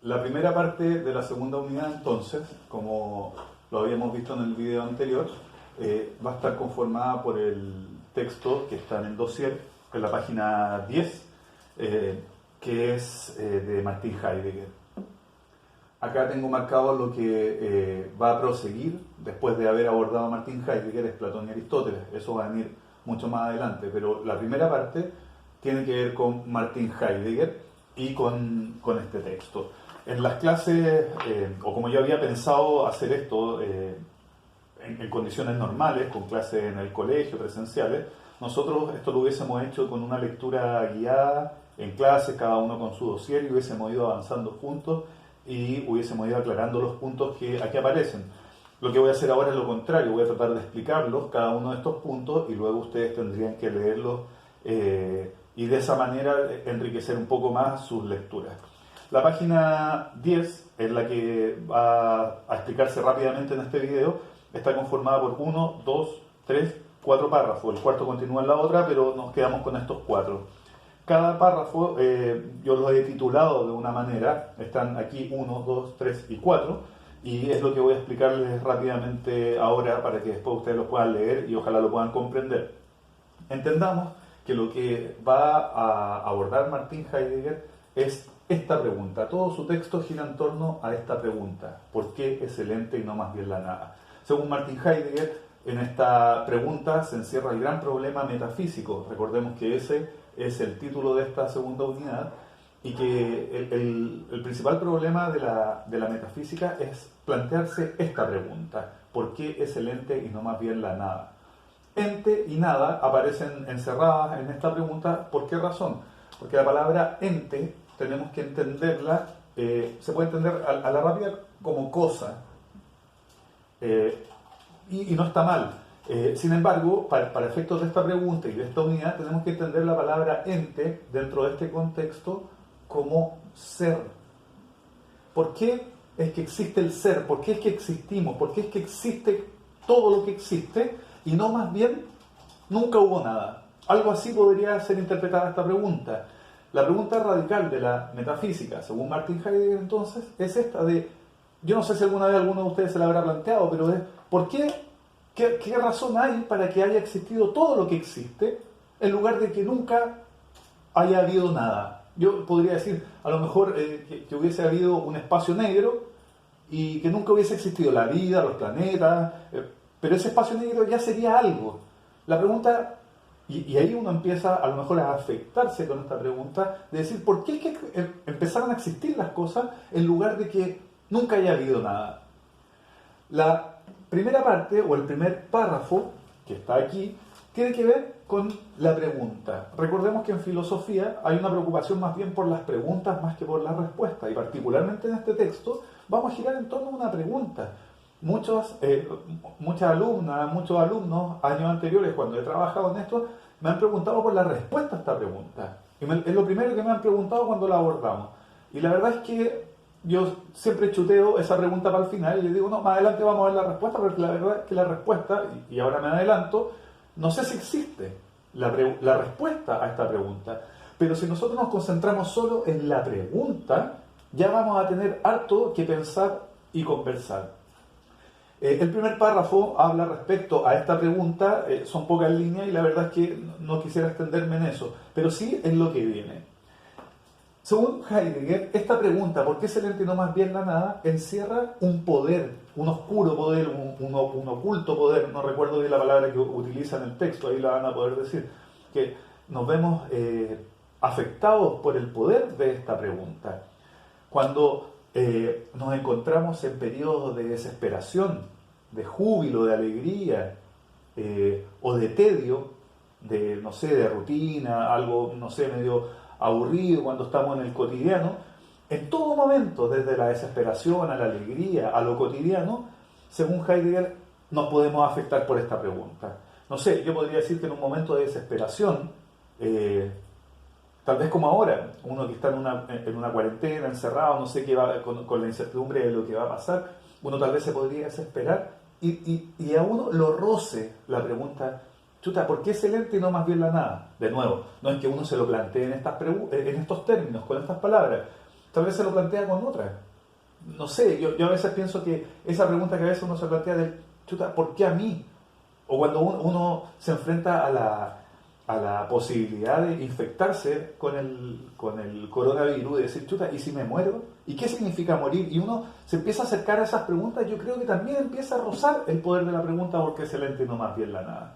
La primera parte de la segunda unidad, entonces, como lo habíamos visto en el video anterior, va a estar conformada por el texto que está en el dossier, en la página 10, que es de Martin Heidegger. Acá tengo marcado lo que va a proseguir después de haber abordado a Martin Heidegger, es Platón y Aristóteles. Eso va a venir mucho más adelante, pero la primera parte tiene que ver con Martin Heidegger y con este texto. En las clases, o como yo había pensado hacer esto en condiciones normales, con clases en el colegio, presenciales, nosotros esto lo hubiésemos hecho con una lectura guiada en clase, cada uno con su dossier, y hubiésemos ido avanzando juntos y hubiésemos ido aclarando los puntos que aquí aparecen. Lo que voy a hacer ahora es lo contrario, voy a tratar de explicarlos, cada uno de estos puntos, y luego ustedes tendrían que leerlos y de esa manera enriquecer un poco más sus lecturas. La página 10 es la que va a explicarse rápidamente en este video. Está conformada por 1, 2, 3, 4 párrafos. El cuarto continúa en la otra, pero nos quedamos con estos 4. Cada párrafo yo los he titulado de una manera. Están aquí 1, 2, 3 y 4. Y es lo que voy a explicarles rápidamente ahora para que después ustedes lo puedan leer y ojalá lo puedan comprender. Entendamos que lo que va a abordar Martin Heidegger es esta pregunta. Todo su texto gira en torno a esta pregunta. ¿Por qué es el ente y no más bien la nada? Según Martin Heidegger, en esta pregunta se encierra el gran problema metafísico. Recordemos que ese es el título de esta segunda unidad y que el principal problema de la metafísica es plantearse esta pregunta. ¿Por qué es el ente y no más bien la nada? Ente y nada aparecen encerradas en esta pregunta. ¿Por qué razón? Porque la palabra ente tenemos que entenderla, se puede entender a la rápida como cosa, y no está mal. Sin embargo, para efectos de esta pregunta y de esta unidad, tenemos que entender la palabra ente dentro de este contexto como ser. ¿Por qué es que existe el ser? ¿Por qué es que existimos? ¿Por qué es que existe todo lo que existe y no más bien nunca hubo nada? Algo así podría ser interpretada esta pregunta. La pregunta radical de la metafísica, según Martin Heidegger, entonces, es esta de, yo no sé si alguna vez alguno de ustedes se la habrá planteado, pero es, ¿por qué? ¿Qué razón hay para que haya existido todo lo que existe en lugar de que nunca haya habido nada? Yo podría decir, a lo mejor que hubiese habido un espacio negro y que nunca hubiese existido la vida, los planetas, pero ese espacio negro ya sería algo. La pregunta, y ahí uno empieza a lo mejor a afectarse con esta pregunta, de decir, ¿por qué es que empezaron a existir las cosas en lugar de que nunca haya habido nada? La primera parte, o el primer párrafo, que está aquí, tiene que ver con la pregunta. Recordemos que en filosofía hay una preocupación más bien por las preguntas más que por las respuestas, y particularmente en este texto vamos a girar en torno a una pregunta. Muchas alumnas, muchos alumnos, años anteriores, cuando he trabajado en esto, me han preguntado por la respuesta a esta pregunta. Es lo primero que me han preguntado cuando la abordamos. Y la verdad es que yo siempre chuteo esa pregunta para el final y les digo, no, más adelante vamos a ver la respuesta, porque la verdad es que la respuesta, y ahora me adelanto, no sé si existe la respuesta a esta pregunta. Pero si nosotros nos concentramos solo en la pregunta, ya vamos a tener harto que pensar y conversar. El primer párrafo habla respecto a esta pregunta, son pocas líneas y la verdad es que no quisiera extenderme en eso, pero sí en lo que viene. Según Heidegger, esta pregunta, ¿por qué es el ente y no más bien la nada?, encierra un poder, un oscuro poder, un oculto poder, no recuerdo bien la palabra que utiliza en el texto, ahí la van a poder decir, que nos vemos afectados por el poder de esta pregunta. Cuando nos encontramos en periodos de desesperación, de júbilo, de alegría, o de tedio, de, no sé, de rutina, algo, no sé, medio aburrido cuando estamos en el cotidiano, en todo momento, desde la desesperación a la alegría, a lo cotidiano, según Heidegger, nos podemos afectar por esta pregunta. No sé, yo podría decir que en un momento de desesperación, tal vez como ahora, uno que está en una cuarentena, encerrado, no sé qué va, con la incertidumbre de lo que va a pasar, uno tal vez se podría desesperar y a uno lo roce la pregunta, chuta, ¿por qué es el ente y no más bien la nada? De nuevo, no es que uno se lo plantee en estos términos, con estas palabras, tal vez se lo plantea con otra. No sé, yo a veces pienso que esa pregunta que a veces uno se plantea de, chuta, ¿por qué a mí? O cuando uno se enfrenta a la posibilidad de infectarse con el coronavirus y decir, chuta, ¿y si me muero? ¿Y qué significa morir? Y uno se empieza a acercar a esas preguntas, yo creo que también empieza a rozar el poder de la pregunta porque es el ente y no más bien la nada.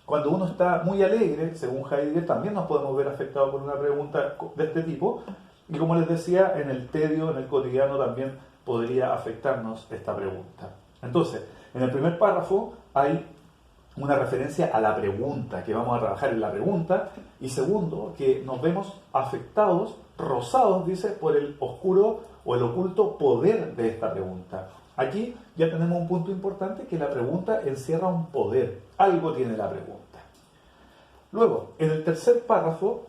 Cuando uno está muy alegre, según Heidegger, también nos podemos ver afectados por una pregunta de este tipo. Y como les decía, en el tedio, en el cotidiano también podría afectarnos esta pregunta. Entonces, en el primer párrafo hay una referencia a la pregunta, que vamos a trabajar en la pregunta. Y segundo, que nos vemos afectados, rozados, dice, por el oscuro o el oculto poder de esta pregunta. Aquí ya tenemos un punto importante, que la pregunta encierra un poder. Algo tiene la pregunta. Luego, en el tercer párrafo,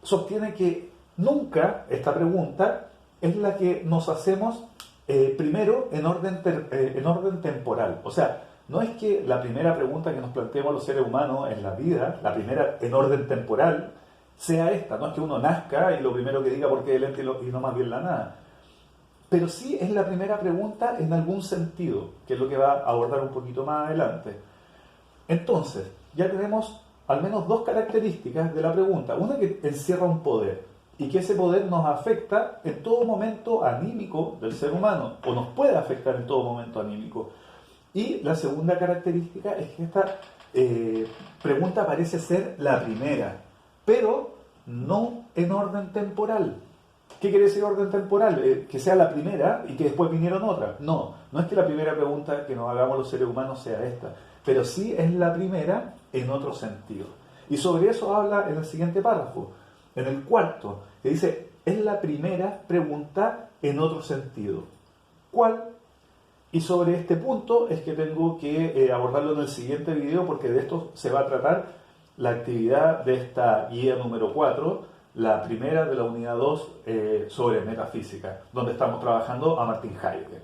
sostiene que nunca esta pregunta es la que nos hacemos primero en orden temporal. O sea, no es que la primera pregunta que nos planteemos los seres humanos en la vida, la primera en orden temporal, sea esta. No es que uno nazca y lo primero que diga por qué el ente y no más bien la nada. Pero sí es la primera pregunta en algún sentido, que es lo que va a abordar un poquito más adelante. Entonces, ya tenemos al menos dos características de la pregunta. Una, que encierra un poder, y que ese poder nos afecta en todo momento anímico del ser humano, o nos puede afectar en todo momento anímico. Y la segunda característica es que esta pregunta parece ser la primera, pero no en orden temporal. ¿Qué quiere decir orden temporal? Que sea la primera y que después vinieron otras. No es que la primera pregunta que nos hagamos los seres humanos sea esta, pero sí es la primera en otro sentido. Y sobre eso habla en el siguiente párrafo, en el cuarto, que dice, es la primera pregunta en otro sentido. ¿Cuál? Y sobre este punto es que tengo que abordarlo en el siguiente video, porque de esto se va a tratar la actividad de esta guía número 4, la primera de la unidad 2 sobre metafísica, donde estamos trabajando a Martin Heidegger.